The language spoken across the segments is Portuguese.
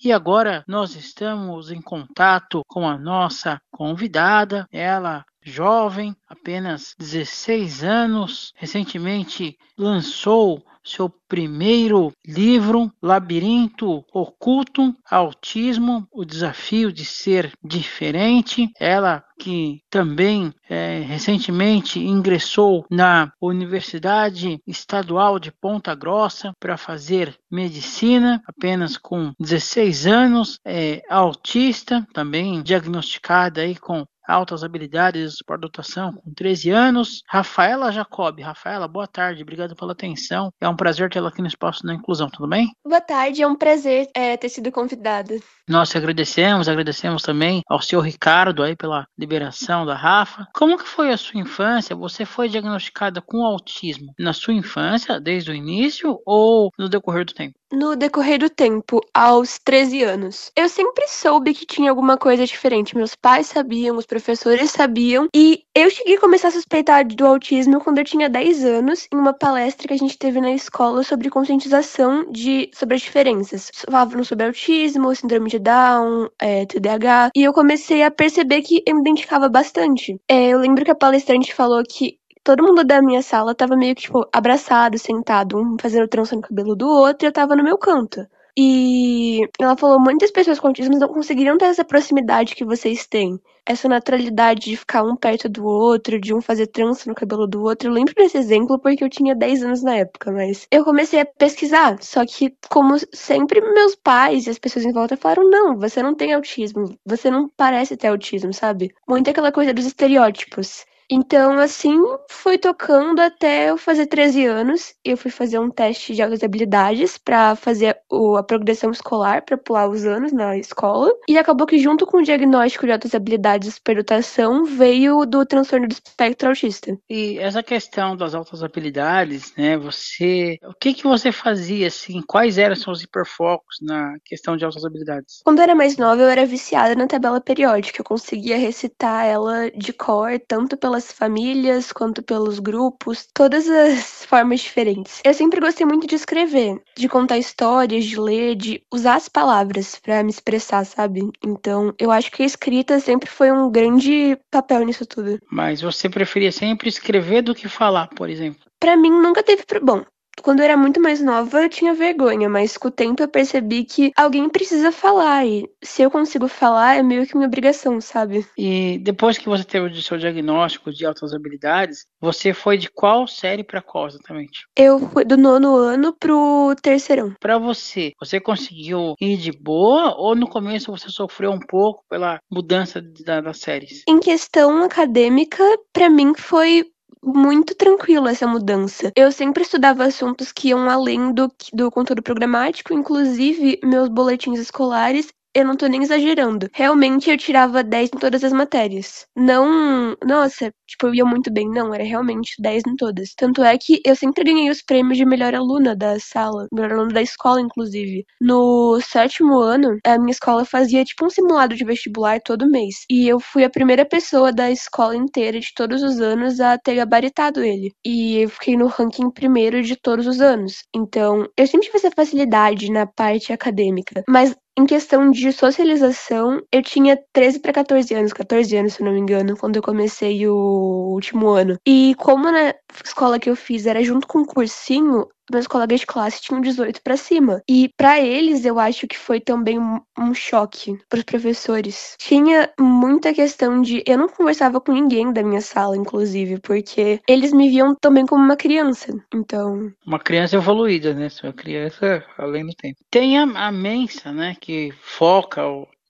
E agora nós estamos em contato com a nossa convidada, ela jovem, apenas 16 anos, recentemente lançou seu primeiro livro, Labirinto Oculto, Autismo, o desafio de ser diferente. Ela que também recentemente ingressou na Universidade Estadual de Ponta Grossa para fazer medicina, apenas com 16 anos, é autista, também diagnosticada aí com altas habilidades de superdotação com 13 anos. Rafaela Jacob. Rafaela, boa tarde, obrigado pela atenção. É um prazer tê-la aqui no Espaço da Inclusão, tudo bem? Boa tarde, é um prazer ter sido convidada. Nós agradecemos também ao senhor Ricardo aí pela liberação da Rafa. Como que foi a sua infância? Você foi diagnosticada com autismo na sua infância, desde o início ou no decorrer do tempo? No decorrer do tempo, aos 13 anos, eu sempre soube que tinha alguma coisa diferente. Meus pais sabiam, os professores sabiam, e eu cheguei a começar a suspeitar do autismo quando eu tinha 10 anos, em uma palestra que a gente teve na escola sobre conscientização sobre as diferenças. Falavam sobre autismo, síndrome de Down, TDAH, e eu comecei a perceber que eu me identificava bastante. Eu lembro que a palestrante falou que todo mundo da minha sala tava meio que, tipo, abraçado, sentado, um fazendo trança no cabelo do outro, e eu tava no meu canto. E ela falou, muitas pessoas com autismo não conseguiriam ter essa proximidade que vocês têm. Essa naturalidade de ficar um perto do outro, de um fazer trança no cabelo do outro. Eu lembro desse exemplo porque eu tinha 10 anos na época, mas eu comecei a pesquisar. Só que, como sempre, meus pais e as pessoas em volta falaram, não, você não tem autismo, você não parece ter autismo, sabe? Muito aquela coisa dos estereótipos. Então, assim, foi tocando até eu fazer 13 anos. Eu fui fazer um teste de altas habilidades pra fazer a progressão escolar, pra pular os anos na escola. E acabou que, junto com o diagnóstico de altas habilidades de superdotação, veio do transtorno do espectro autista. E essa questão das altas habilidades, né? O que que você fazia assim? Quais eram seus hiperfocos na questão de altas habilidades? Quando eu era mais nova, eu era viciada na tabela periódica. Eu conseguia recitar ela de cor, tanto pelas famílias quanto pelos grupos, todas as formas diferentes. Eu sempre gostei muito de escrever, de contar histórias, de ler, de usar as palavras pra me expressar, sabe? Então, eu acho que a escrita sempre foi um grande papel nisso tudo. Mas você preferia sempre escrever do que falar, por exemplo? Pra mim, nunca teve. Bom, quando eu era muito mais nova, eu tinha vergonha, mas com o tempo eu percebi que alguém precisa falar, e se eu consigo falar, é meio que minha obrigação, sabe? E depois que você teve o seu diagnóstico de altas habilidades, você foi de qual série para qual exatamente? Eu fui do nono ano pro terceirão. Para você, você conseguiu ir de boa ou no começo você sofreu um pouco pela mudança das séries? Em questão acadêmica, pra mim foi muito tranquilo essa mudança. Eu sempre estudava assuntos que iam além do conteúdo programático, inclusive meus boletins escolares. Eu não tô nem exagerando. Realmente eu tirava 10 em todas as matérias. Não, nossa, tipo, eu ia muito bem. Não, era realmente 10 em todas. Tanto é que eu sempre ganhei os prêmios de melhor aluna da sala, melhor aluna da escola, inclusive. No sétimo ano, a minha escola fazia tipo um simulado de vestibular todo mês. E eu fui a primeira pessoa da escola inteira de todos os anos a ter gabaritado ele. E eu fiquei no ranking primeiro de todos os anos. Então, eu sempre tive essa facilidade na parte acadêmica. Mas em questão de socialização, eu tinha 13 para 14 anos, 14 anos, se eu não me engano, quando eu comecei o último ano. E como na escola que eu fiz era junto com um cursinho, meus colegas de classe tinham 18 pra cima. E pra eles, eu acho que foi também um choque pros professores. Tinha muita questão de eu não conversava com ninguém da minha sala, inclusive, porque eles me viam também como uma criança. Então, Uma criança evoluída, né? Uma criança além do tempo. Tem a Mensa, né? Que foca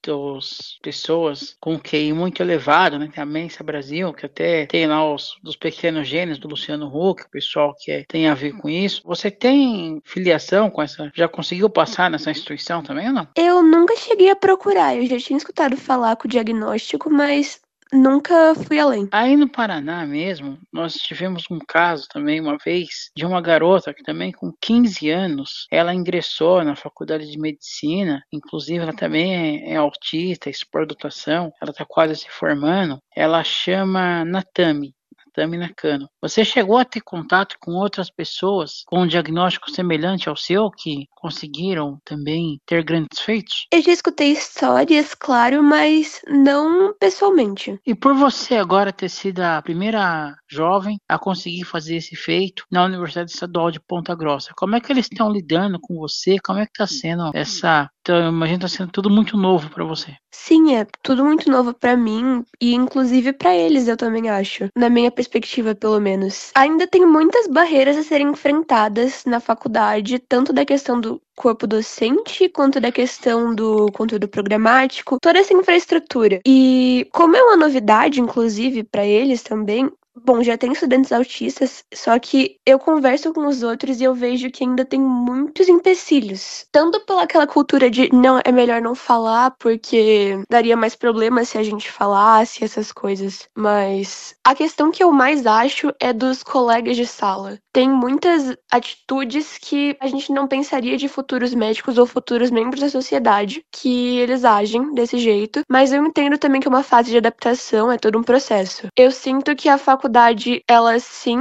as pessoas com QI muito elevado, né? Tem a Mensa Brasil, que até tem lá os dos pequenos gênios do Luciano Huck, o pessoal que tem a ver com isso. Você tem filiação com essa? Já conseguiu passar nessa instituição também ou não? eu nunca cheguei a procurar. Eu já tinha escutado falar com o diagnóstico, mas nunca fui além. Aí no Paraná mesmo, nós tivemos um caso também uma vez de uma garota que também com 15 anos, ela ingressou na faculdade de medicina, inclusive ela também é autista, é superdotação, ela está quase se formando, ela chama Natami. Tatame Nakano. Você chegou a ter contato com outras pessoas com um diagnóstico semelhante ao seu que conseguiram também ter grandes feitos? Eu já escutei histórias, claro, mas não pessoalmente. E por você agora ter sido a primeira jovem a conseguir fazer esse feito na Universidade Estadual de Ponta Grossa, como é que eles estão lidando com você? Como é que está sendo essa... Então, imagino que está sendo tudo muito novo para você. Sim, é tudo muito novo pra mim e inclusive pra eles, eu também acho, na minha perspectiva, pelo menos. Ainda tem muitas barreiras a serem enfrentadas na faculdade, tanto da questão do corpo docente, quanto da questão do conteúdo programático, toda essa infraestrutura. E como é uma novidade, inclusive, pra eles também, bom, já tem estudantes autistas, só que eu converso com os outros e eu vejo que ainda tem muitos empecilhos. Tanto pela aquela cultura de não, é melhor não falar porque daria mais problema se a gente falasse essas coisas. Mas a questão que eu mais acho é dos colegas de sala. Tem muitas atitudes que a gente não pensaria de futuros médicos ou futuros membros da sociedade que eles agem desse jeito, mas eu entendo também que é uma fase de adaptação, é todo um processo. Eu sinto que a faculdade, ela sim,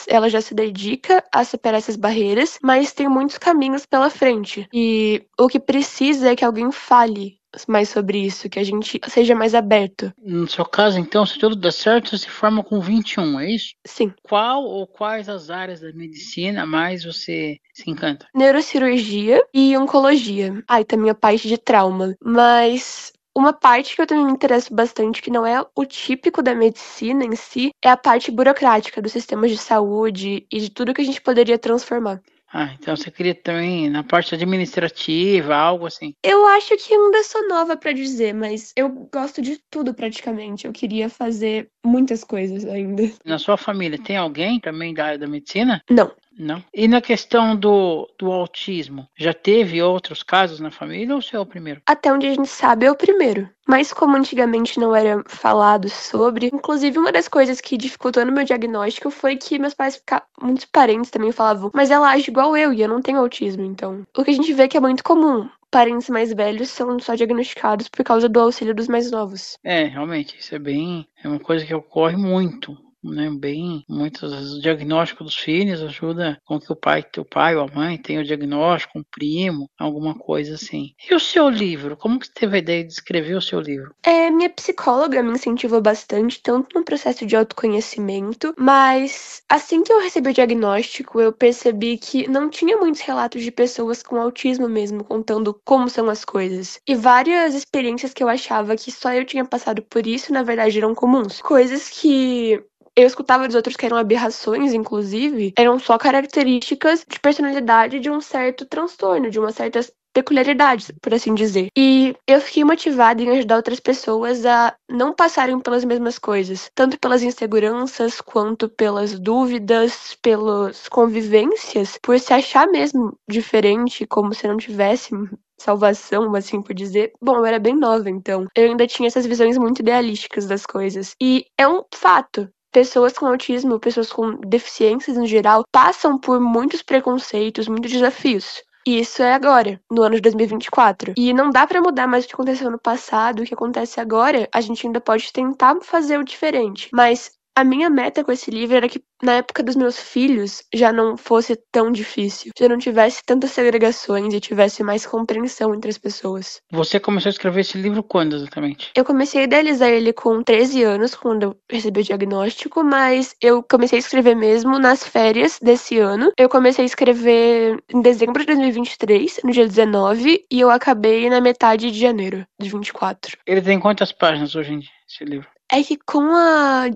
ela já se dedica a superar essas barreiras, mas tem muitos caminhos pela frente. E o que precisa é que alguém fale mais sobre isso, que a gente seja mais aberto. No seu caso, então, se tudo der certo, você se forma com 21, é isso? Sim. Qual ou quais as áreas da medicina mais você se encanta? Neurocirurgia e oncologia. Ah, e também a parte de trauma. Mas uma parte que eu também me interesso bastante, que não é o típico da medicina em si, é a parte burocrática dos sistemas de saúde e de tudo que a gente poderia transformar. Ah, então você queria também na parte administrativa, algo assim. Eu acho que ainda sou nova pra dizer, mas eu gosto de tudo praticamente. Eu queria fazer muitas coisas ainda. Na sua família tem alguém também da área da medicina? Não. Não. E na questão do autismo, já teve outros casos na família ou você é o primeiro? Até onde a gente sabe é o primeiro. Mas como antigamente não era falado sobre, inclusive uma das coisas que dificultou no meu diagnóstico foi que meus pais, muitos parentes também falavam, mas ela age igual eu e eu não tenho autismo, então. O que a gente vê que é muito comum. Parentes mais velhos são só diagnosticados por causa do auxílio dos mais novos. É, realmente, isso é uma coisa que ocorre muito, né? Bem, muitas vezes o diagnóstico dos filhos ajuda com que o pai ou a mãe tenha o diagnóstico, um primo, alguma coisa assim. E o seu livro? Como que você teve a ideia de escrever o seu livro? Minha psicóloga me incentivou bastante, tanto no processo de autoconhecimento, mas assim que eu recebi o diagnóstico, eu percebi que não tinha muitos relatos de pessoas com autismo mesmo, contando como são as coisas. E várias experiências que eu achava que só eu tinha passado por isso, na verdade, eram comuns. Coisas que eu escutava dos outros que eram aberrações, inclusive, eram só características de personalidade de um certo transtorno, de uma certa peculiaridades, por assim dizer. E eu fiquei motivada em ajudar outras pessoas a não passarem pelas mesmas coisas, tanto pelas inseguranças quanto pelas dúvidas, pelas convivências, por se achar mesmo diferente, como se não tivesse salvação, assim por dizer. Bom, eu era bem nova, então eu ainda tinha essas visões muito idealísticas das coisas. E é um fato. Pessoas com autismo, pessoas com deficiências em geral, passam por muitos preconceitos, muitos desafios. E isso é agora, no ano de 2024. E não dá pra mudar mais o que aconteceu no passado, o que acontece agora, a gente ainda pode tentar fazer o diferente. Mas a minha meta com esse livro era que na época dos meus filhos já não fosse tão difícil, já não tivesse tantas segregações e tivesse mais compreensão entre as pessoas. Você começou a escrever esse livro quando exatamente? Eu comecei a idealizar ele com 13 anos, quando eu recebi o diagnóstico, mas eu comecei a escrever mesmo nas férias desse ano. Eu comecei a escrever em dezembro de 2023, no dia 19, e eu acabei na metade de janeiro de 24. Ele tem quantas páginas hoje em dia, esse livro? É que com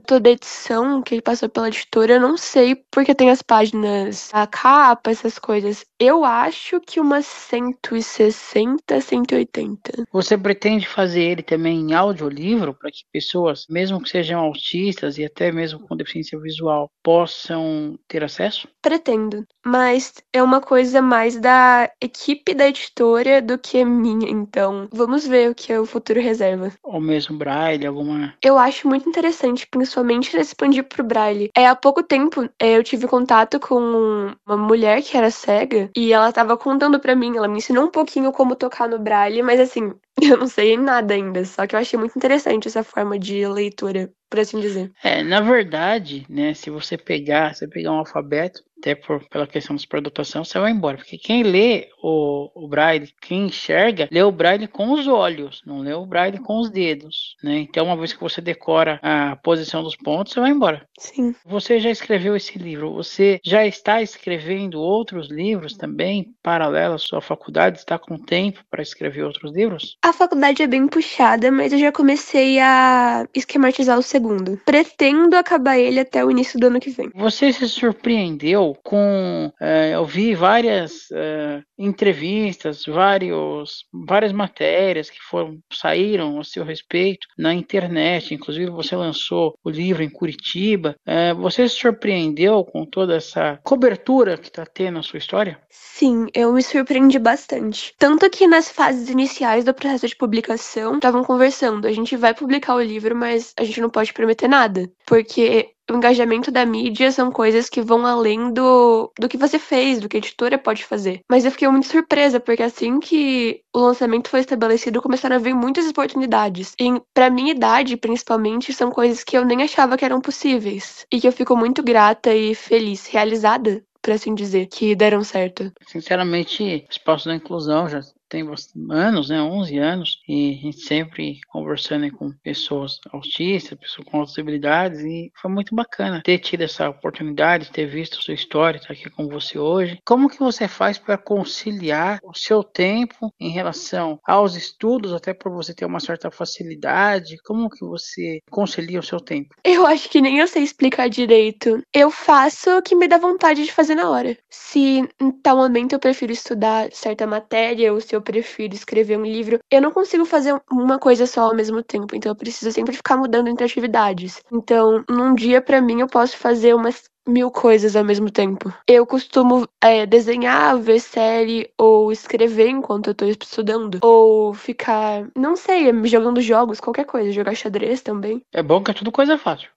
toda a edição que ele passou pela editora, eu não sei porque tem as páginas, a capa, essas coisas. Eu acho que umas 160, 180. Você pretende fazer ele também em audiolivro para que pessoas, mesmo que sejam autistas e até mesmo com deficiência visual, possam ter acesso? Pretendo, mas é uma coisa mais da equipe da editora do que minha, então vamos ver o que o futuro reserva. Ou mesmo braille, alguma... Eu acho muito interessante, principalmente expandir pro Braille. Há pouco tempo eu tive contato com uma mulher que era cega leitura. E ela tava contando pra mim, ela me ensinou um pouquinho como tocar no braille, mas assim, eu não sei nada ainda. Só que eu achei muito interessante essa forma de leitura, por assim dizer. Na verdade, né, se você pegar um alfabeto, até pela questão da superdotação, você vai embora. Porque quem lê o braille, quem enxerga, lê o braille com os olhos, não lê o braille com os dedos, né? Então, uma vez que você decora a posição dos pontos, você vai embora. Sim. Você já escreveu esse livro? Você já está escrevendo outros livros também, paralelo à sua faculdade? Está com tempo para escrever outros livros? A faculdade é bem puxada, mas eu já comecei a esquematizar o segundo. Pretendo acabar ele até o início do ano que vem. Você se surpreendeu com... eu vi várias entrevistas, várias matérias que saíram a seu respeito na internet. Inclusive, você lançou o livro em Curitiba. Você se surpreendeu com toda essa cobertura que está tendo a sua história? Sim, eu me surpreendi bastante. Tanto que nas fases iniciais do processo de publicação, estavam conversando, a gente vai publicar o livro, mas a gente não pode prometer nada. Porque o engajamento da mídia são coisas que vão além do que você fez, do que a editora pode fazer. Mas eu fiquei muito surpresa, porque assim que o lançamento foi estabelecido, começaram a vir muitas oportunidades. E pra minha idade, principalmente, são coisas que eu nem achava que eram possíveis. E que eu fico muito grata e feliz, realizada, por assim dizer, que deram certo. Sinceramente, o Espaço da Inclusão já tem anos, né, 11 anos, e a gente sempre conversando aí com pessoas autistas, pessoas com outras habilidades, e foi muito bacana ter tido essa oportunidade, ter visto a sua história, estar aqui com você hoje. Como que você faz para conciliar o seu tempo em relação aos estudos, até para você ter uma certa facilidade? Como que você concilia o seu tempo? Eu acho que nem eu sei explicar direito. Eu faço o que me dá vontade de fazer na hora. Se em tal momento eu prefiro estudar certa matéria ou se eu prefiro escrever um livro, eu não consigo fazer uma coisa só ao mesmo tempo, então eu preciso sempre ficar mudando entre atividades. Então, num dia, pra mim, eu posso fazer umas 1000 coisas ao mesmo tempo. Eu costumo desenhar, ver série ou escrever enquanto eu tô estudando. Ou ficar, não sei, jogando jogos, qualquer coisa. Jogar xadrez também. É bom que é tudo coisa fácil.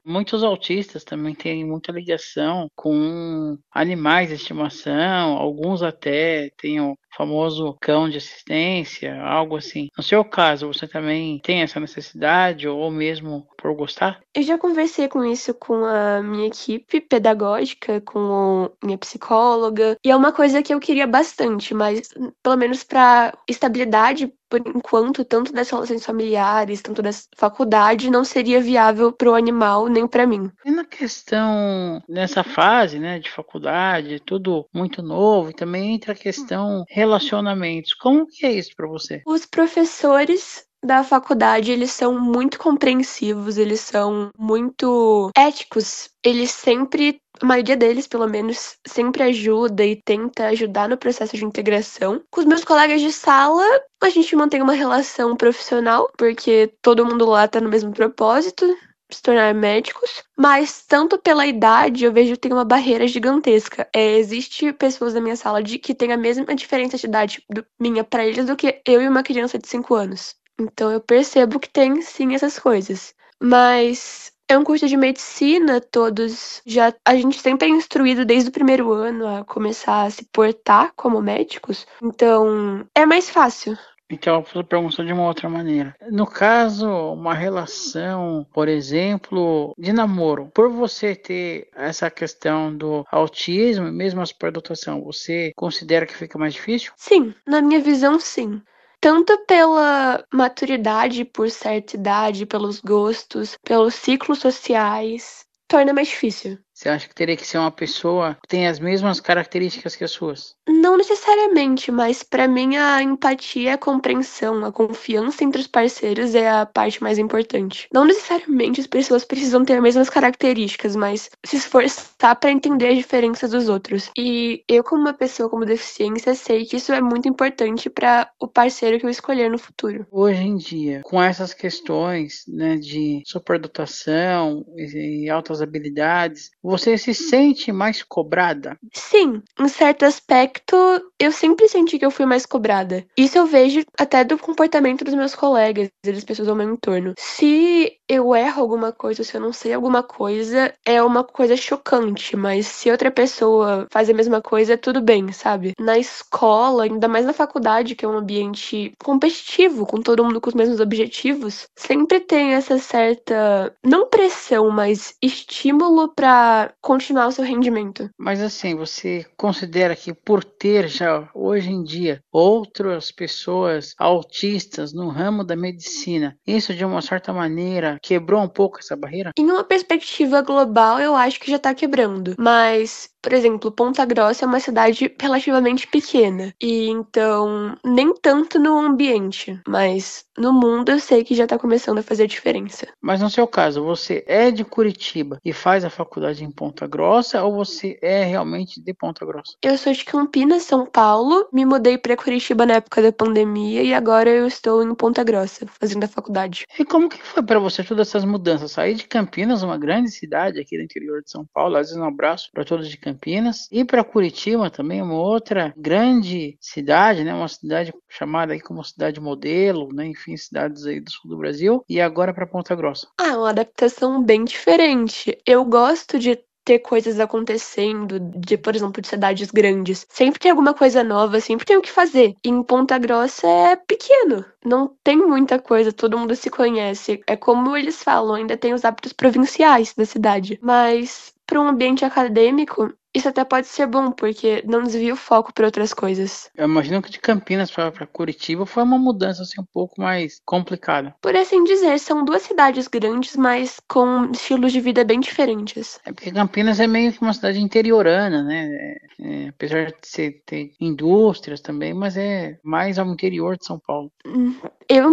Muitos autistas também têm muita ligação com animais de estimação, alguns até têm o famoso cão de assistência, algo assim. No seu caso, você também tem essa necessidade ou mesmo por gostar? Eu já conversei com isso com a minha equipe pedagógica, com minha psicóloga, e é uma coisa que eu queria bastante, mas pelo menos para estabilidade, por enquanto, tanto das relações familiares, tanto da faculdade, não seria viável para o animal nem para mim. E na questão, nessa fase, né, de faculdade, tudo muito novo, e também entra a questão relacionamentos. Como que é isso para você? Os professores da faculdade, eles são muito compreensivos, eles são muito éticos. Eles sempre, a maioria deles, pelo menos, sempre ajuda e tenta ajudar no processo de integração. Com os meus colegas de sala, a gente mantém uma relação profissional, porque todo mundo lá tá no mesmo propósito, se tornar médicos, mas tanto pela idade eu vejo que tem uma barreira gigantesca. Existe pessoas na minha sala que têm a mesma diferença de idade minha pra eles do que eu e uma criança de 5 anos. Então eu percebo que tem sim essas coisas. Mas é um curso de medicina, todos já. A gente sempre é instruído desde o primeiro ano a começar a se portar como médicos. Então é mais fácil. Então, eu vou perguntar de uma outra maneira. No caso, uma relação, por exemplo, de namoro, por você ter essa questão do autismo e mesmo a superdotação, você considera que fica mais difícil? Sim, na minha visão, sim. Tanto pela maturidade, por certa idade, pelos gostos, pelos ciclos sociais, torna mais difícil. Você acha que teria que ser uma pessoa que tem as mesmas características que as suas? Não necessariamente, mas pra mim a empatia, a compreensão, a confiança entre os parceiros é a parte mais importante. Não necessariamente as pessoas precisam ter as mesmas características, mas se esforçar pra entender as diferenças dos outros. E eu, como uma pessoa com deficiência, sei que isso é muito importante pra o parceiro que eu escolher no futuro. Hoje em dia, com essas questões, né, de superdotação e altas habilidades, você se sente mais cobrada? Sim, em certo aspecto, eu sempre senti que eu fui mais cobrada. Isso eu vejo até do comportamento dos meus colegas e das pessoas ao meu entorno. Se eu erro alguma coisa, se eu não sei alguma coisa, é uma coisa chocante, mas se outra pessoa faz a mesma coisa, tudo bem, sabe? Na escola, ainda mais na faculdade, que é um ambiente competitivo, com todo mundo com os mesmos objetivos, sempre tem essa certa, não pressão, mas estímulo pra continuar o seu rendimento. Mas assim, você considera que por ter já hoje em dia outras pessoas autistas no ramo da medicina, isso de uma certa maneira quebrou um pouco essa barreira? Em uma perspectiva global, eu acho que já tá quebrando. Mas, por exemplo, Ponta Grossa é uma cidade relativamente pequena. E então, nem tanto no ambiente. Mas no mundo eu sei que já tá começando a fazer diferença. Mas no seu caso, você é de Curitiba e faz a faculdade em Ponta Grossa ou você é realmente de Ponta Grossa? Eu sou de Campinas, São Paulo. Me mudei pra Curitiba na época da pandemia e agora eu estou em Ponta Grossa, fazendo a faculdade. E como que foi para você todas essas mudanças? Sair de Campinas, uma grande cidade aqui do interior de São Paulo, às vezes um abraço para todos de Campinas, e para Curitiba também, uma outra grande cidade, né? Uma cidade chamada aí como cidade modelo, né? Enfim, cidades aí do sul do Brasil, e agora para Ponta Grossa. Ah, é uma adaptação bem diferente. Eu gosto de ter coisas acontecendo, de, por exemplo, de cidades grandes. Sempre tem alguma coisa nova, sempre tem o que fazer. Em Ponta Grossa é pequeno, não tem muita coisa, todo mundo se conhece. É como eles falam, ainda tem os hábitos provinciais da cidade. Mas para um ambiente acadêmico, isso até pode ser bom, porque não desvia o foco para outras coisas. Eu imagino que de Campinas para Curitiba foi uma mudança assim um pouco mais complicada. Por assim dizer, são duas cidades grandes, mas com estilos de vida bem diferentes. É porque Campinas é meio que uma cidade interiorana, né? Apesar de ter indústrias também, mas é mais ao interior de São Paulo. Eu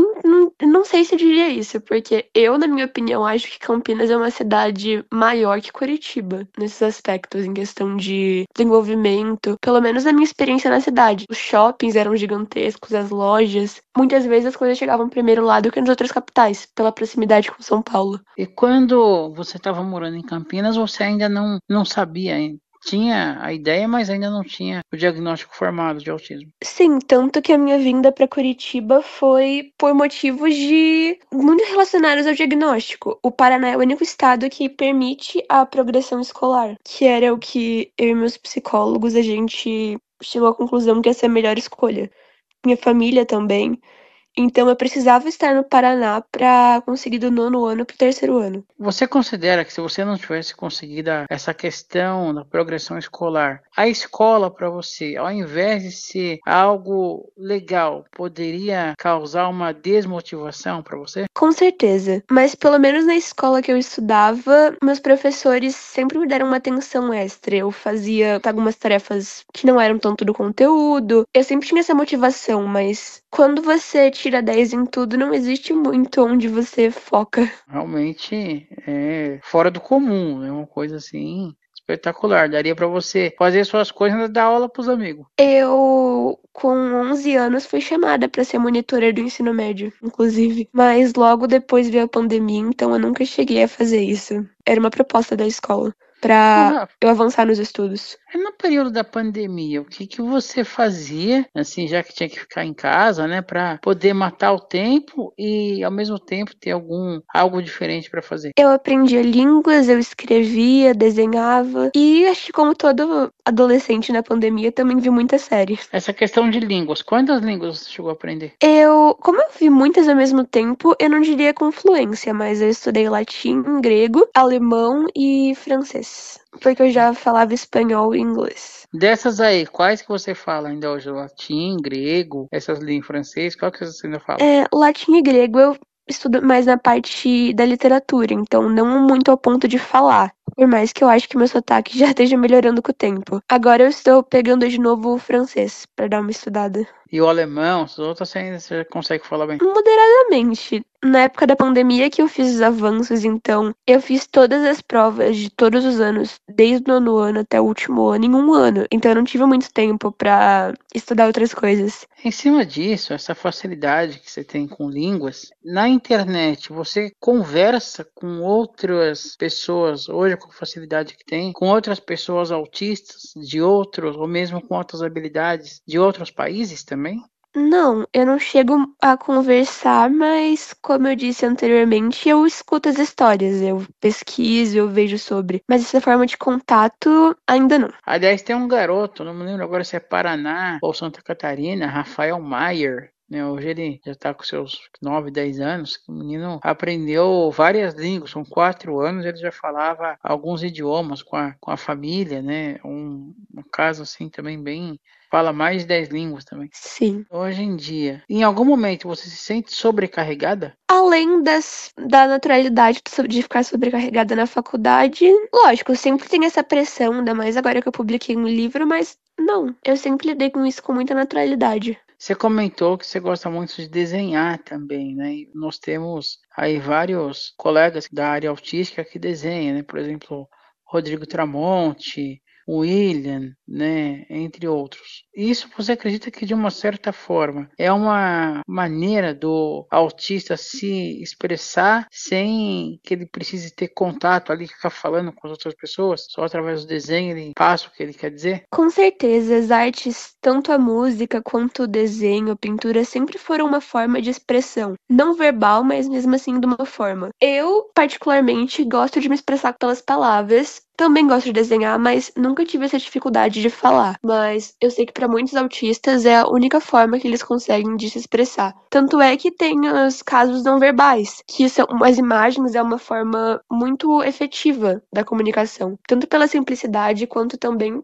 não sei se eu diria isso, porque eu, na minha opinião, acho que Campinas é uma cidade maior que Curitiba, nesses aspectos, em questão de desenvolvimento, pelo menos na minha experiência na cidade. Os shoppings eram gigantescos, as lojas. Muitas vezes as coisas chegavam primeiro lá do que nas outras capitais, pela proximidade com São Paulo. E quando você estava morando em Campinas, você ainda não sabia ainda. Tinha a ideia, mas ainda não tinha o diagnóstico formado de autismo. Sim, tanto que a minha vinda para Curitiba foi por motivos de muito relacionados ao diagnóstico. O Paraná é o único estado que permite a progressão escolar, que era o que eu e meus psicólogos a gente chegou à conclusão que ia ser a melhor escolha. Minha família também. Então eu precisava estar no Paraná para conseguir do 9º ano pro 3º ano. Você considera que se você não tivesse conseguido essa questão da progressão escolar, a escola para você, ao invés de ser algo legal, poderia causar uma desmotivação para você? Com certeza, mas pelo menos na escola que eu estudava, meus professores sempre me deram uma atenção extra. Eu fazia algumas tarefas que não eram tanto do conteúdo, eu sempre tinha essa motivação, mas quando você tira 10 em tudo, não existe muito onde você foca. Realmente é fora do comum, é uma coisa assim espetacular. Daria para você fazer suas coisas e ainda dar aula para os amigos. Eu, com 11 anos, fui chamada para ser monitora do ensino médio, inclusive. Mas logo depois veio a pandemia, então eu nunca cheguei a fazer isso. Era uma proposta da escola Ô, para Rafa, eu avançar nos estudos. e no período da pandemia, o que que você fazia, assim, já que tinha que ficar em casa, né, para poder matar o tempo e ao mesmo tempo ter algo diferente para fazer? Eu aprendia línguas, eu escrevia, desenhava e acho que como todo adolescente na pandemia também vi muita série. Essa questão de línguas, quantas línguas você chegou a aprender? Como eu vi muitas ao mesmo tempo, eu não diria com fluência, mas eu estudei latim, grego, alemão e francês. Porque eu já falava espanhol e inglês. Dessas aí, quais que você fala ainda hoje? Latim, grego, essas línguas francês, qual que você ainda fala? Latim e grego eu estudo mais na parte da literatura, então não muito ao ponto de falar. Por mais que eu acho que meu sotaque já esteja melhorando com o tempo. Agora eu estou pegando de novo o francês para dar uma estudada. E o alemão, as outras ainda você consegue falar bem. Moderadamente. Na época da pandemia que eu fiz os avanços, então eu fiz todas as provas de todos os anos, desde o nono ano até o último ano, em um ano. Então eu não tive muito tempo pra estudar outras coisas. Em cima disso, essa facilidade que você tem com línguas, na internet você conversa com outras pessoas, hoje com a facilidade que tem, com outras pessoas autistas de outros, ou mesmo com outras habilidades de outros países também? Não, eu não chego a conversar, mas como eu disse anteriormente, eu escuto as histórias, eu pesquiso, eu vejo sobre. Mas essa forma de contato, ainda não. Aliás, tem um garoto, não me lembro agora se é Paraná ou Santa Catarina, Rafael Maier, né? Hoje ele já está com seus 9, 10 anos. O menino aprendeu várias línguas, com 4 anos ele já falava alguns idiomas com a família, né? Um caso assim também bem. Fala mais de 10 línguas também. Sim. Hoje em dia, em algum momento você se sente sobrecarregada? Além da naturalidade de ficar sobrecarregada na faculdade, lógico, sempre tem essa pressão, ainda mais agora que eu publiquei um livro, mas não, eu sempre lidei com isso com muita naturalidade. Você comentou que você gosta muito de desenhar também, né? E nós temos aí vários colegas da área autística que desenham, né? Por exemplo, Rodrigo Tramonte, William, né? Entre outros. Isso você acredita que de uma certa forma é uma maneira do autista se expressar sem que ele precise ter contato ali, ficar falando com as outras pessoas? Só através do desenho ele passa o que ele quer dizer? Com certeza, as artes, tanto a música quanto o desenho, a pintura, sempre foram uma forma de expressão. Não verbal, mas mesmo assim de uma forma. Eu, particularmente, gosto de me expressar pelas palavras. Também gosto de desenhar, mas nunca tive essa dificuldade de falar. Mas eu sei que para muitos autistas é a única forma que eles conseguem de se expressar. Tanto é que tem os casos não verbais, que são as imagens é uma forma muito efetiva da comunicação, tanto pela simplicidade quanto também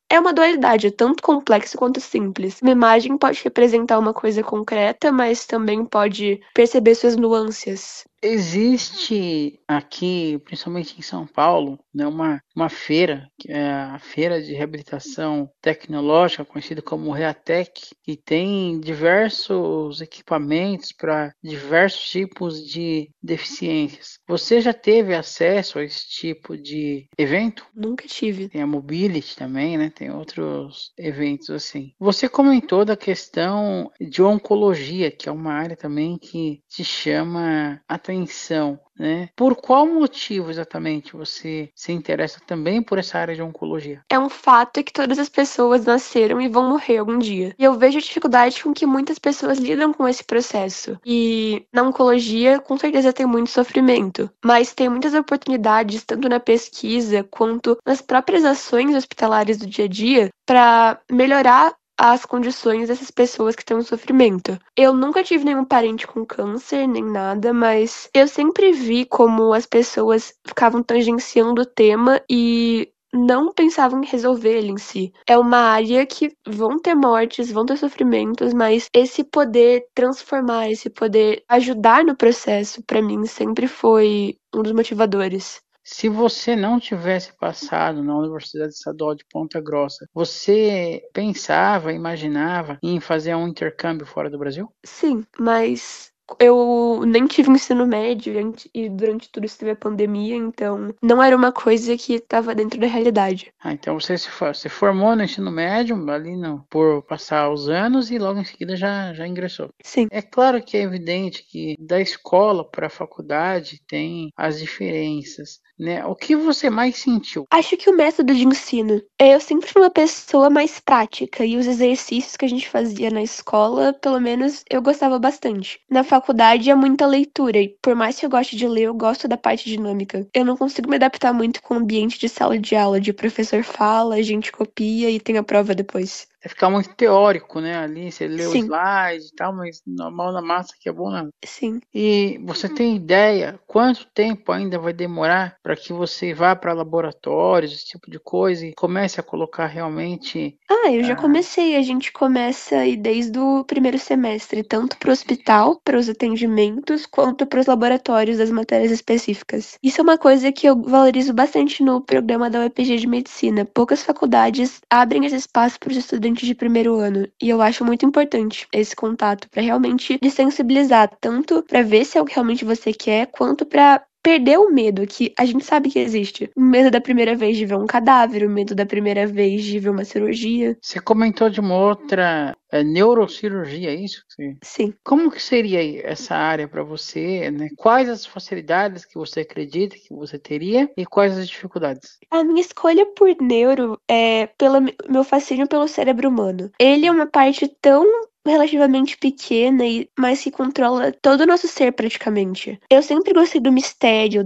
é uma dualidade, é tanto complexo quanto simples. Uma imagem pode representar uma coisa concreta, mas também pode perceber suas nuances. Existe aqui, principalmente em São Paulo, né, uma feira, que é a Feira de Reabilitação Tecnológica, conhecida como Reatec, que tem diversos equipamentos para diversos tipos de deficiências. Você já teve acesso a esse tipo de evento? Nunca tive. Tem a Mobility também, né? Tem outros eventos assim. Você comentou da questão de oncologia, que é uma área também que te chama atenção, né? Por qual motivo exatamente você se interessa também por essa área de oncologia? É um fato que todas as pessoas nasceram e vão morrer algum dia. E eu vejo a dificuldade com que muitas pessoas lidam com esse processo. E na oncologia, com certeza tem muito sofrimento, mas tem muitas oportunidades, tanto na pesquisa quanto nas próprias ações hospitalares do dia a dia, para melhorar as condições dessas pessoas que estão em sofrimento. Eu nunca tive nenhum parente com câncer, nem nada, mas eu sempre vi como as pessoas ficavam tangenciando o tema e não pensavam em resolver ele em si. É uma área que vão ter mortes, vão ter sofrimentos, mas esse poder transformar, esse poder ajudar no processo, pra mim, sempre foi um dos motivadores. Se você não tivesse passado na Universidade Estadual de Ponta Grossa, você pensava, imaginava em fazer um intercâmbio fora do Brasil? Sim, mas eu nem tive ensino médio e durante tudo isso teve a pandemia, então não era uma coisa que estava dentro da realidade. Ah, então você formou no ensino médio, ali no, por passar os anos e logo em seguida já ingressou. Sim. É claro que é evidente que da escola para a faculdade tem as diferenças, né? O que você mais sentiu? Acho que o método de ensino. Eu sempre fui uma pessoa mais prática e os exercícios que a gente fazia na escola, pelo menos eu gostava bastante. Na faculdade é muita leitura e por mais que eu goste de ler, eu gosto da parte dinâmica. Eu não consigo me adaptar muito com o ambiente de sala de aula, de professor fala, a gente copia e tem a prova depois. É ficar muito teórico, né? Ali você lê o Sim, slide e tal, mas normal na massa que é bom nada. sim. E você tem ideia quanto tempo ainda vai demorar para que você vá para laboratórios, esse tipo de coisa, e comece a colocar realmente Eu já comecei. A gente começa aí desde o primeiro semestre, tanto para o hospital, para os atendimentos, quanto para os laboratórios das matérias específicas. Isso é uma coisa que eu valorizo bastante no programa da UEPG de Medicina. Poucas faculdades abrem esse espaço para os estudantes de primeiro ano, e eu acho muito importante esse contato para realmente desensibilizar, tanto para ver se é o que realmente você quer, quanto para perder o medo, que a gente sabe que existe. O medo da primeira vez de ver um cadáver, o medo da primeira vez de ver uma cirurgia. Você comentou de uma outra neurocirurgia, é isso? Sim. Como que seria essa área para você, né? Quais as facilidades que você acredita que você teria e quais as dificuldades? A minha escolha por neuro é pelo meu fascínio pelo cérebro humano. Ele é uma parte tão relativamente pequena, mas que controla todo o nosso ser praticamente. Eu sempre gostei do mistério,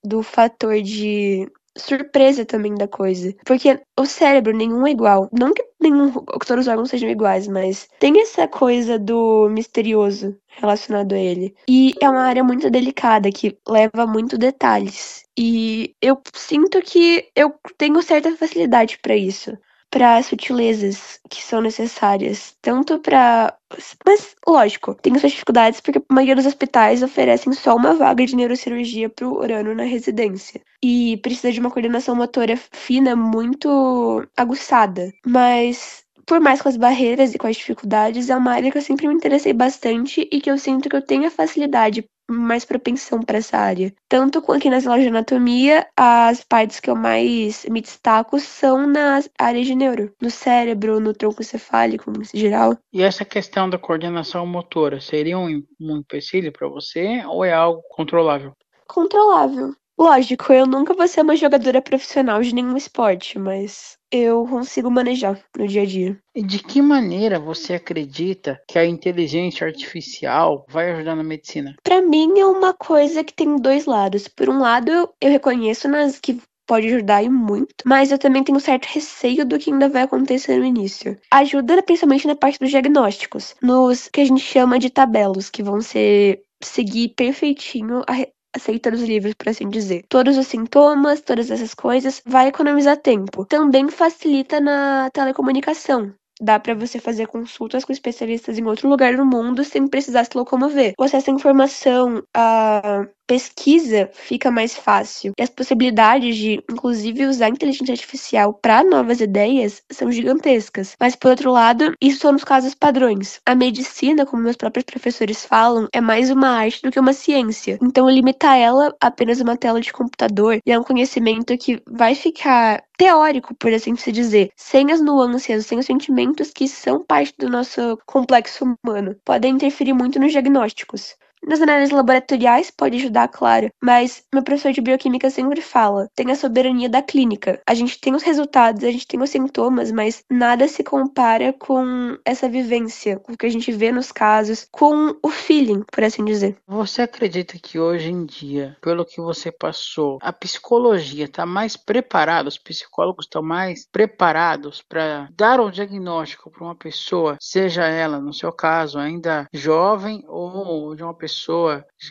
do fator de surpresa também da coisa. Porque o cérebro, nenhum é igual. Não que todos os órgãos sejam iguais, mas tem essa coisa do misterioso relacionado a ele. E é uma área muito delicada, que leva muito detalhes. E eu sinto que eu tenho certa facilidade para isso. Para as sutilezas que são necessárias, tanto para. Mas, lógico, tem suas dificuldades porque a maioria dos hospitais oferecem só uma vaga de neurocirurgia por ano na residência. E precisa de uma coordenação motora fina muito aguçada. Mas por mais com as barreiras e com as dificuldades, é uma área que eu sempre me interessei bastante e que eu sinto que eu tenho facilidade, mais propensão para essa área. Tanto aqui nas aulas de anatomia, as partes que eu mais me destaco são nas áreas de neuro, no cérebro, no tronco encefálico, em geral. E essa questão da coordenação motora seria um empecilho para você ou é algo controlável? Controlável. Lógico, eu nunca vou ser uma jogadora profissional de nenhum esporte, mas eu consigo manejar no dia a dia. E de que maneira você acredita que a inteligência artificial vai ajudar na medicina? Pra mim é uma coisa que tem dois lados. Por um lado, eu reconheço nas que pode ajudar e muito, mas eu também tenho certo receio do que ainda vai acontecer no início. Ajuda principalmente na parte dos diagnósticos, nos que a gente chama de tabelos, que vão seguir perfeitinho a receita dos livros, por assim dizer. Todos os sintomas, todas essas coisas, vai economizar tempo. Também facilita na telecomunicação. Dá pra você fazer consultas com especialistas em outro lugar do mundo sem precisar se locomover. O acesso à informação, a pesquisa fica mais fácil. E as possibilidades de, inclusive, usar a inteligência artificial para novas ideias são gigantescas. Mas, por outro lado, isso são nos casos padrões. A medicina, como meus próprios professores falam, é mais uma arte do que uma ciência. Então, limitar ela a apenas uma tela de computador e é um conhecimento que vai ficar teórico, por assim se dizer, sem as nuances, sem os sentimentos que são parte do nosso complexo humano. Podem interferir muito nos diagnósticos. Nas análises laboratoriais pode ajudar, claro, mas meu professor de bioquímica sempre fala, tem a soberania da clínica. A gente tem os resultados, a gente tem os sintomas, mas nada se compara com essa vivência, com o que a gente vê nos casos, com o feeling, por assim dizer. Você acredita que hoje em dia, pelo que você passou, a psicologia está mais preparada, os psicólogos estão mais preparados para dar um diagnóstico para uma pessoa, seja ela, no seu caso, ainda jovem ou de uma pessoa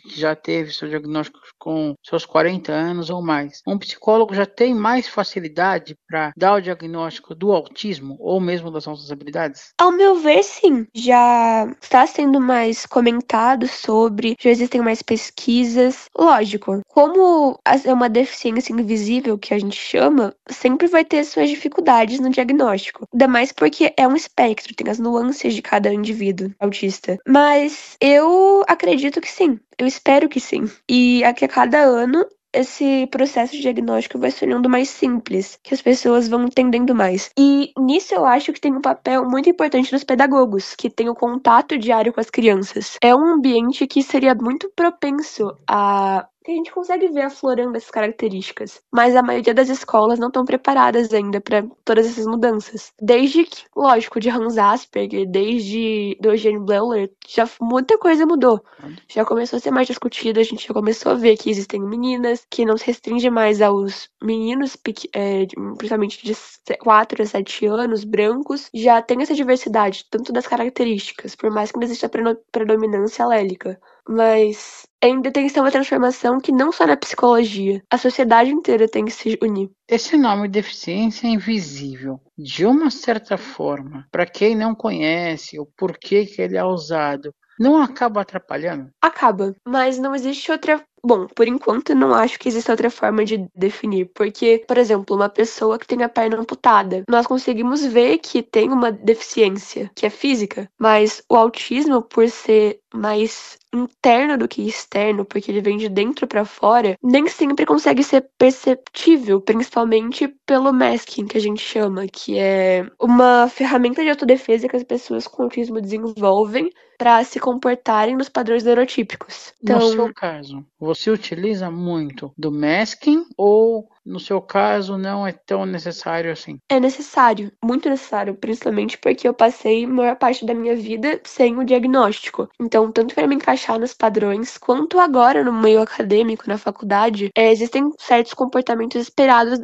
que já teve seu diagnóstico com seus 40 anos ou mais? Um psicólogo já tem mais facilidade para dar o diagnóstico do autismo ou mesmo das nossas habilidades? Ao meu ver, sim, já está sendo mais comentado sobre, já existem mais pesquisas. Lógico, como é uma deficiência invisível que a gente chama, sempre vai ter suas dificuldades no diagnóstico. Ainda mais porque é um espectro, tem as nuances de cada indivíduo autista. Mas eu acredito que sim, eu espero que sim. E aqui a cada ano esse processo de diagnóstico vai se tornando mais simples, que as pessoas vão entendendo mais. E nisso eu acho que tem um papel muito importante dos pedagogos, que têm o contato diário com as crianças. É um ambiente que seria muito propenso a que a gente consegue ver aflorando essas características, mas a maioria das escolas não estão preparadas ainda para todas essas mudanças. Desde que, lógico, de Hans Asperger, desde do Eugene Bleuler, já muita coisa mudou. Já começou a ser mais discutido, a gente já começou a ver que existem meninas, que não se restringe mais aos meninos, principalmente de 4 a 7 anos, brancos, já tem essa diversidade, tanto das características, por mais que não exista predominância alélica. mas ainda tem que ser uma transformação que não só na psicologia, a sociedade inteira tem que se unir. Esse nome deficiência invisível, de uma certa forma, para quem não conhece o porquê que ele é usado, não acaba atrapalhando? Acaba, mas não existe outra. Bom, por enquanto não acho que exista outra forma de definir, porque, por exemplo, uma pessoa que tem a perna amputada, nós conseguimos ver que tem uma deficiência, que é física, mas o autismo, por ser mais interno do que externo, porque ele vem de dentro pra fora, nem sempre consegue ser perceptível, principalmente pelo masking, que a gente chama, que é uma ferramenta de autodefesa que as pessoas com autismo desenvolvem para se comportarem nos padrões neurotípicos. No seu Então, caso, você utiliza muito do masking ou no seu caso não é tão necessário assim? é necessário, muito necessário, principalmente porque eu passei a maior parte da minha vida sem o diagnóstico. Então, tanto para me encaixar nos padrões, quanto agora no meio acadêmico, na faculdade, existem certos comportamentos esperados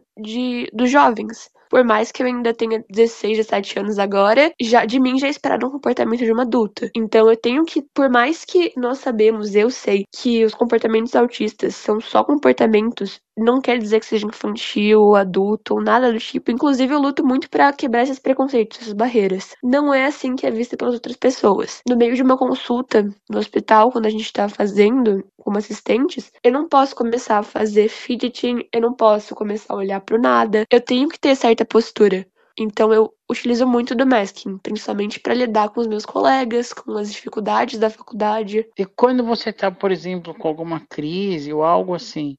dos jovens. Por mais que eu ainda tenha 16, 17 anos agora, já de mim já é esperado um comportamento de uma adulta. Então eu tenho que, por mais que nós sabemos, eu sei, que os comportamentos autistas são só comportamentos, não quer dizer que seja infantil, ou adulto, ou nada do tipo. Inclusive, eu luto muito pra quebrar esses preconceitos, essas barreiras. Não é assim que é vista pelas outras pessoas. No meio de uma consulta no hospital, quando a gente tá fazendo como assistentes, eu não posso começar a fazer fidgeting, eu não posso começar a olhar pro nada. Eu tenho que ter certa postura. Então eu utilizo muito do masking, principalmente para lidar com os meus colegas, com as dificuldades da faculdade. E quando você está, por exemplo, com alguma crise ou algo assim,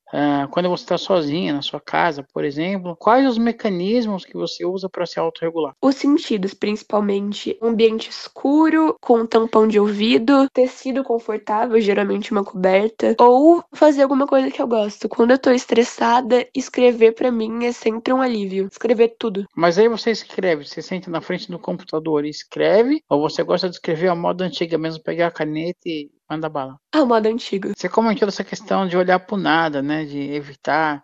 quando você está sozinha na sua casa, por exemplo, quais os mecanismos que você usa para se autorregular? Os sentidos, principalmente um ambiente escuro, com um tampão de ouvido, tecido confortável, geralmente uma coberta, ou fazer alguma coisa que eu gosto. Quando eu tô estressada, escrever pra mim é sempre um alívio. Escrever tudo. Mas aí você escreve, você senta na frente do computador e escreve, ou você gosta de escrever a moda antiga mesmo, pegar a caneta e manda bala? Ah, o modo antigo. Você comentou essa questão de olhar para o nada, né? De evitar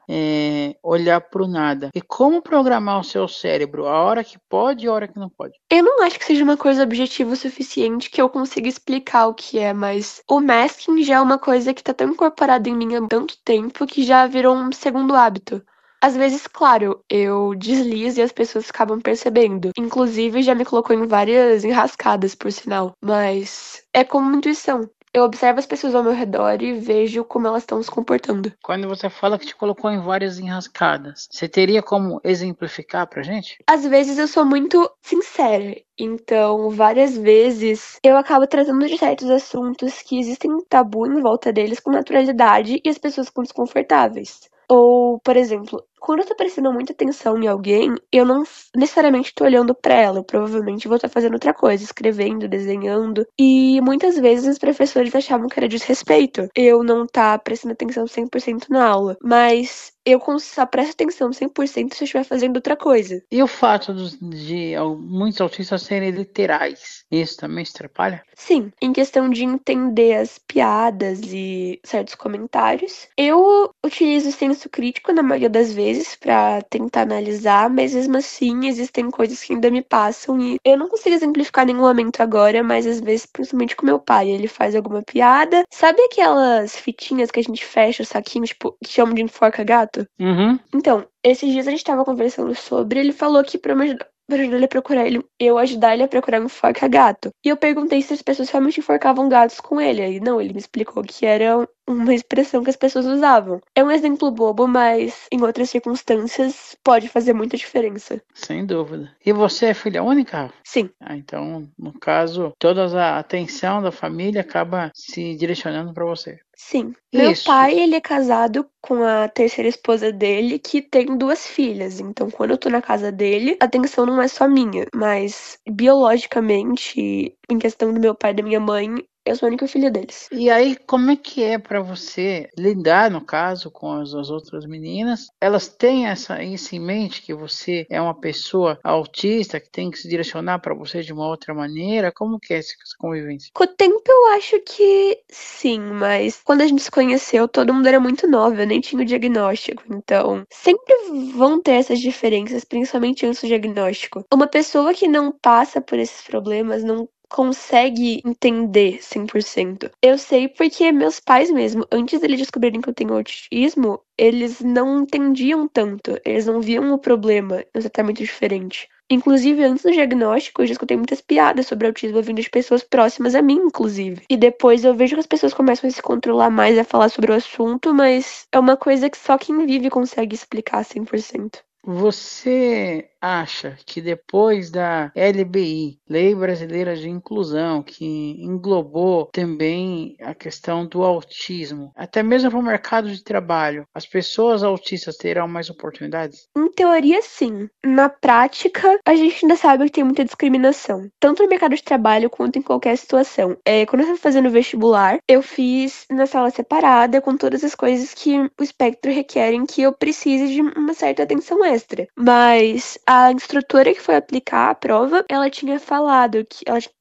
olhar para o nada. E como programar o seu cérebro? A hora que pode e a hora que não pode. Eu não acho que seja uma coisa objetiva o suficiente que eu consiga explicar o que é, mas o masking já é uma coisa que tá tão incorporada em mim há tanto tempo que já virou um segundo hábito. Às vezes, claro, eu deslizo e as pessoas acabam percebendo. Inclusive, já me colocou em várias enrascadas, por sinal. Mas é como uma intuição. Eu observo as pessoas ao meu redor e vejo como elas estão se comportando. Quando você fala que te colocou em várias enrascadas, você teria como exemplificar pra gente? Às vezes eu sou muito sincera, então várias vezes eu acabo tratando de certos assuntos que existem um tabu em volta deles com naturalidade e as pessoas ficam desconfortáveis. Ou, por exemplo, quando eu tô prestando muita atenção em alguém, eu não necessariamente tô olhando pra ela, eu provavelmente vou estar fazendo outra coisa, escrevendo, desenhando. E muitas vezes os professores achavam que era desrespeito eu não tá prestando atenção 100% na aula, mas eu só presto atenção 100% se eu estiver fazendo outra coisa. E o fato de muitos autistas serem literais, isso também te atrapalha? Sim, em questão de entender as piadas e certos comentários, eu utilizo o senso crítico na maioria das vezes pra tentar analisar, mas mesmo assim existem coisas que ainda me passam e eu não consigo exemplificar nenhum momento agora, mas às vezes, principalmente com meu pai, ele faz alguma piada. Sabe aquelas fitinhas que a gente fecha o saquinho, tipo, que chamam de enforca-gato? Uhum. Então, esses dias a gente tava conversando sobre, ele falou que pra ajudar ele a procurar eu ajudar ele a procurar um enforca-gato. E eu perguntei se as pessoas realmente enforcavam gatos com ele. Aí não, ele me explicou que era uma expressão que as pessoas usavam. É um exemplo bobo, mas em outras circunstâncias pode fazer muita diferença. Sem dúvida. E você é filha única? Sim. Então, no caso, toda a atenção da família acaba se direcionando para você. Sim. Meu Isso. pai, ele é casado com a terceira esposa dele, que tem 2 filhas. Então, quando eu tô na casa dele, a atenção não é só minha, mas biologicamente, em questão do meu pai e da minha mãe, eu sou a única filha deles. E aí, como é que é para você lidar, no caso, com as outras meninas? Elas têm isso em mente, que você é uma pessoa autista, que tem que se direcionar para você de uma outra maneira? Como que é essa convivência? Com o tempo eu acho que sim, mas quando a gente se conheceu, todo mundo era muito novo, eu nem tinha o diagnóstico. Então, sempre vão ter essas diferenças, principalmente antes do diagnóstico. Uma pessoa que não passa por esses problemas não consegue entender 100%. Eu sei porque meus pais mesmo, antes deles descobrirem que eu tenho autismo, eles não entendiam tanto, eles não viam o problema no tratamento diferente. Inclusive, antes do diagnóstico, eu já escutei muitas piadas sobre autismo vindo de pessoas próximas a mim, inclusive. E depois eu vejo que as pessoas começam a se controlar mais, a falar sobre o assunto, mas é uma coisa que só quem vive consegue explicar 100%. Você acha que depois da LBI, Lei Brasileira de Inclusão, que englobou também a questão do autismo, até mesmo para o mercado de trabalho, as pessoas autistas terão mais oportunidades? Em teoria, sim. Na prática, a gente ainda sabe que tem muita discriminação, tanto no mercado de trabalho quanto em qualquer situação. Quando eu estava fazendo vestibular, eu fiz na sala separada com todas as coisas que o espectro requerem que eu precise de uma certa atenção extra. Mas a instrutora que foi aplicar a prova, ela tinha falado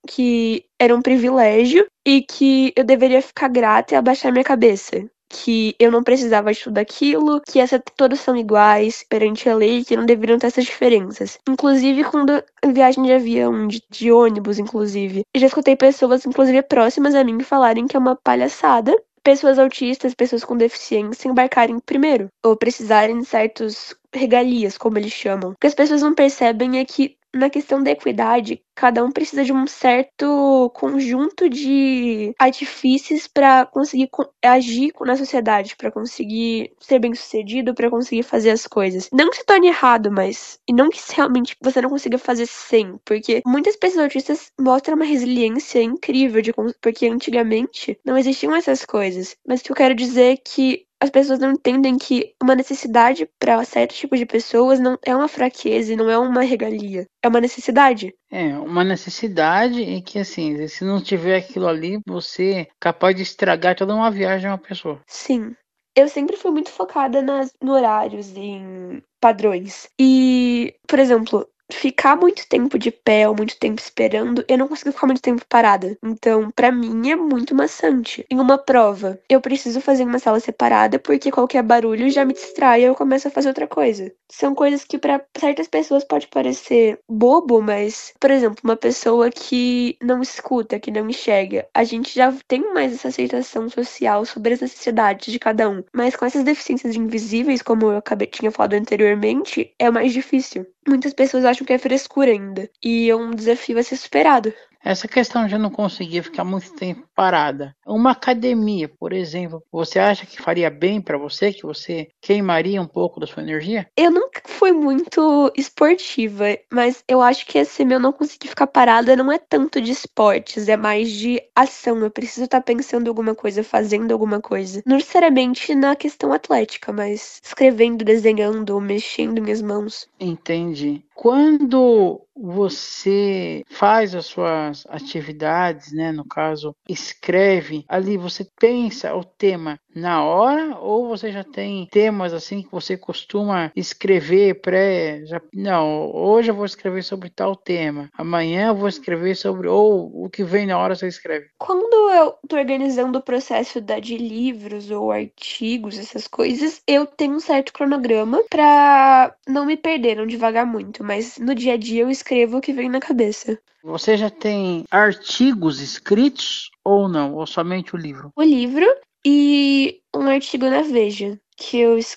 que era um privilégio e que eu deveria ficar grata e abaixar minha cabeça. Que eu não precisava de tudo aquilo, que todos são iguais perante a lei, que não deveriam ter essas diferenças. Inclusive, quando em viagem de avião, de ônibus, inclusive. Eu já escutei pessoas, inclusive próximas a mim, falarem que é uma palhaçada pessoas autistas, pessoas com deficiência embarcarem primeiro, ou precisarem de certos regalias, como eles chamam. O que as pessoas não percebem é que na questão da equidade, cada um precisa de um certo conjunto de artifícios para conseguir agir na sociedade, para conseguir ser bem-sucedido, para conseguir fazer as coisas. Não que se torne errado, mas e não que realmente você não consiga fazer sem, porque muitas pessoas autistas mostram uma resiliência incrível porque antigamente não existiam essas coisas. Mas o que eu quero dizer é que as pessoas não entendem que uma necessidade para certo tipo de pessoas não é uma fraqueza e não é uma regalia. É uma necessidade. É uma necessidade e que, assim, se não tiver aquilo ali, você é capaz de estragar toda uma viagem de uma pessoa. Sim. Eu sempre fui muito focada no horários, em padrões. E, por exemplo, ficar muito tempo de pé ou muito tempo esperando, eu não consigo ficar muito tempo parada. Então, pra mim é muito maçante. Em uma prova, eu preciso fazer em uma sala separada porque qualquer barulho já me distrai e eu começo a fazer outra coisa. São coisas que pra certas pessoas pode parecer bobo, mas, por exemplo, uma pessoa que não escuta, que não enxerga, a gente já tem mais essa aceitação social sobre as necessidades de cada um. Mas com essas deficiências invisíveis, como eu tinha falado anteriormente, é mais difícil. Muitas pessoas acham que é frescura ainda. E é um desafio a ser superado. Essa questão de eu não conseguir ficar muito tempo parada. Uma academia, por exemplo, você acha que faria bem para você, que você queimaria um pouco da sua energia? Eu nunca fui muito esportiva, mas eu acho que esse meu não conseguir ficar parada não é tanto de esportes, é mais de ação. Eu preciso estar pensando em alguma coisa, fazendo alguma coisa. Não necessariamente na questão atlética, mas escrevendo, desenhando ou mexendo minhas mãos. Entendi. Quando você faz as suas atividades, né, no caso, escreve, ali você pensa o tema na hora ou você já tem temas assim que você costuma escrever não, hoje eu vou escrever sobre tal tema, amanhã eu vou escrever sobre ou o que vem na hora você escreve. Quando eu tô organizando o processo de livros ou artigos, essas coisas, eu tenho um certo cronograma pra não me perder, não devagar muito, mas no dia a dia eu escrevo o que vem na cabeça. Você já tem artigos escritos ou não, ou somente o livro? O livro e um artigo na Veja,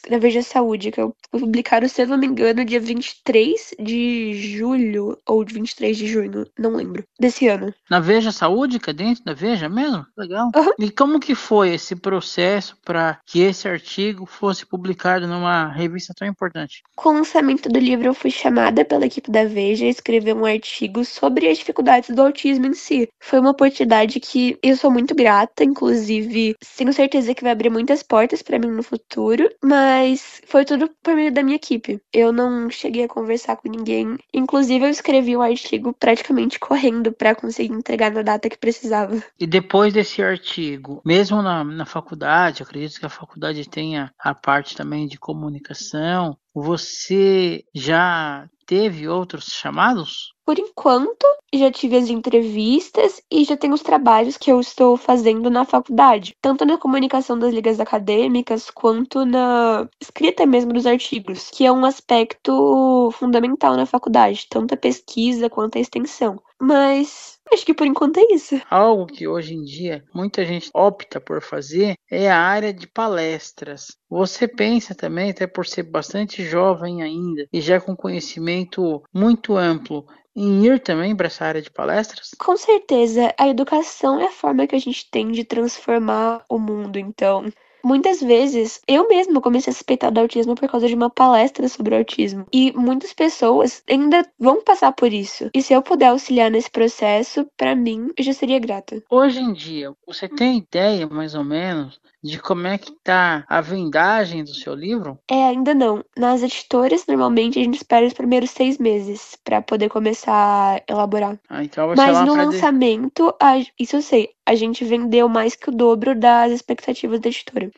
na Veja Saúde, que eu publicaram, se eu não me engano, dia 23 de julho ou de 23 de junho, não lembro, desse ano. Na Veja Saúde, que é dentro da Veja mesmo? Legal. Aham. E como que foi esse processo para que esse artigo fosse publicado numa revista tão importante? Com o lançamento do livro, eu fui chamada pela equipe da Veja a escrever um artigo sobre as dificuldades do autismo em si. Foi uma oportunidade que eu sou muito grata, inclusive, tenho certeza que vai abrir muitas portas para mim no futuro, mas foi tudo por meio da minha equipe. Eu não cheguei a conversar com ninguém, inclusive eu escrevi o artigo praticamente correndo para conseguir entregar na data que precisava. E depois desse artigo, mesmo na faculdade, acredito que a faculdade tenha a parte também de comunicação, você já teve outros chamados? Por enquanto, já tive as entrevistas e já tenho os trabalhos que eu estou fazendo na faculdade, tanto na comunicação das ligas acadêmicas quanto na escrita mesmo dos artigos, que é um aspecto fundamental na faculdade, tanto a pesquisa quanto a extensão. Mas acho que por enquanto é isso. Algo que hoje em dia muita gente opta por fazer é a área de palestras. Você pensa também, até por ser bastante jovem ainda e já com conhecimento muito amplo, em ir também para essa área de palestras? Com certeza, a educação é a forma que a gente tem de transformar o mundo, então. Muitas vezes, eu mesma comecei a suspeitar do autismo por causa de uma palestra sobre o autismo. E muitas pessoas ainda vão passar por isso. E se eu puder auxiliar nesse processo, pra mim, eu já seria grata. Hoje em dia, você tem ideia mais ou menos de como é que está a vendagem do seu livro? Ainda não. Nas editoras, normalmente, a gente espera os primeiros 6 meses pra poder começar a elaborar. Então vai ser Mas lá no para lançamento, isso eu sei, a gente vendeu mais que o dobro das expectativas da editora.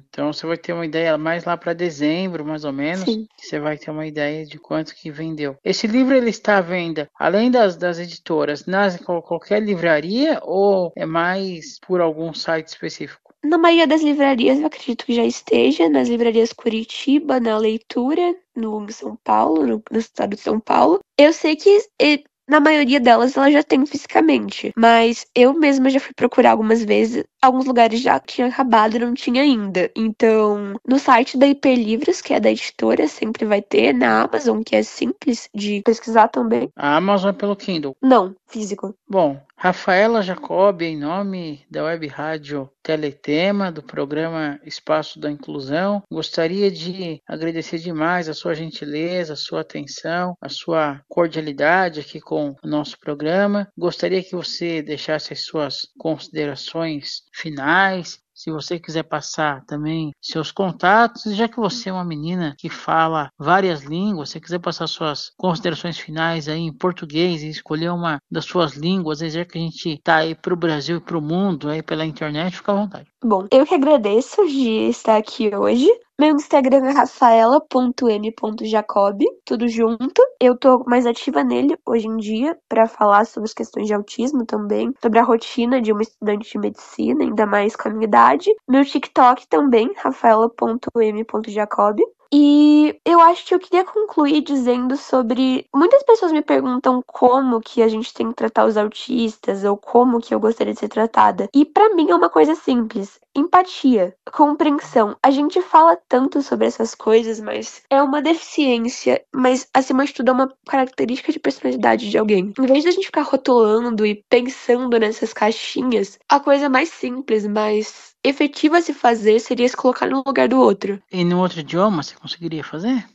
Então você vai ter uma ideia mais lá para dezembro, mais ou menos, Sim. que você vai ter uma ideia de quanto que vendeu. Esse livro ele está à venda, além das editoras, nas qualquer livraria ou é mais por algum site específico? Na maioria das livrarias, eu acredito que já esteja, nas livrarias Curitiba, na Leitura, no São Paulo, no estado de São Paulo. Eu sei que na maioria delas ela já tem fisicamente, mas eu mesma já fui procurar algumas vezes, alguns lugares já tinha acabado e não tinha ainda. Então, no site da Hiperlivros, que é da editora, sempre vai ter, na Amazon, que é simples de pesquisar também. A Amazon é pelo Kindle. Não, físico. Bom, Rafaela Jacob, em nome da Web Rádio Teletema, do programa Espaço da Inclusão, gostaria de agradecer demais a sua gentileza, a sua atenção, a sua cordialidade aqui com o nosso programa. Gostaria que você deixasse as suas considerações finais. Se você quiser passar também seus contatos, já que você é uma menina que fala várias línguas, se quiser passar suas considerações finais aí em português e escolher uma das suas línguas, já que a gente está aí para o Brasil e para o mundo, aí pela internet, fica à vontade. Bom, eu que agradeço de estar aqui hoje. Meu Instagram é rafaela.m.jacob, tudo junto. Eu tô mais ativa nele hoje em dia para falar sobre as questões de autismo também, sobre a rotina de uma estudante de medicina, ainda mais com a minha idade. Meu TikTok também, rafaela.m.jacob. E eu acho que eu queria concluir dizendo sobre... Muitas pessoas me perguntam como que a gente tem que tratar os autistas ou como que eu gostaria de ser tratada. E pra mim é uma coisa simples. Empatia, compreensão. A gente fala tanto sobre essas coisas, mas é uma deficiência. Mas, acima de tudo, é uma característica de personalidade de alguém. Em vez de a gente ficar rotulando e pensando nessas caixinhas, a coisa mais simples, mais efetiva a se fazer seria se colocar no lugar do outro. E no outro idioma você conseguiria fazer?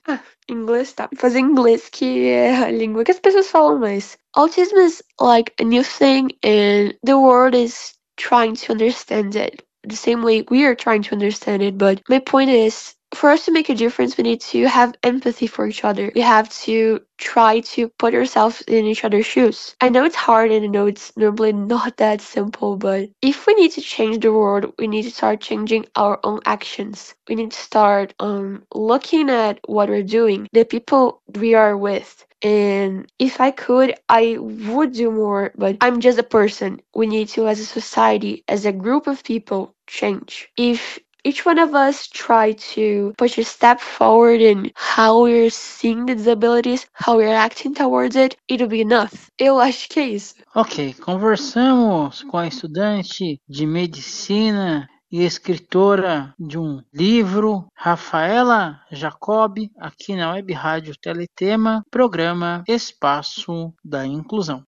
Inglês, tá. Fazer inglês, que é a língua que as pessoas falam mais. Autism is like a new thing and the world is trying to understand it. The same way we are trying to understand it, but my point is, for us to make a difference, we need to have empathy for each other. We have to try to put ourselves in each other's shoes. I know it's hard and I know it's normally not that simple, but if we need to change the world, we need to start changing our own actions. We need to start looking at what we're doing, the people we are with. And if I could, I would do more, but I'm just a person. We need to, as a society, as a group of people, change. If each one of us try to push a step forward in how we're seeing the disabilities, how we're acting towards it, it'll be enough. Eu acho que é isso. Ok, conversamos com a estudante de medicina e escritora de um livro, Rafaela Jacob, aqui na Web Rádio Teletema, programa Espaço da Inclusão.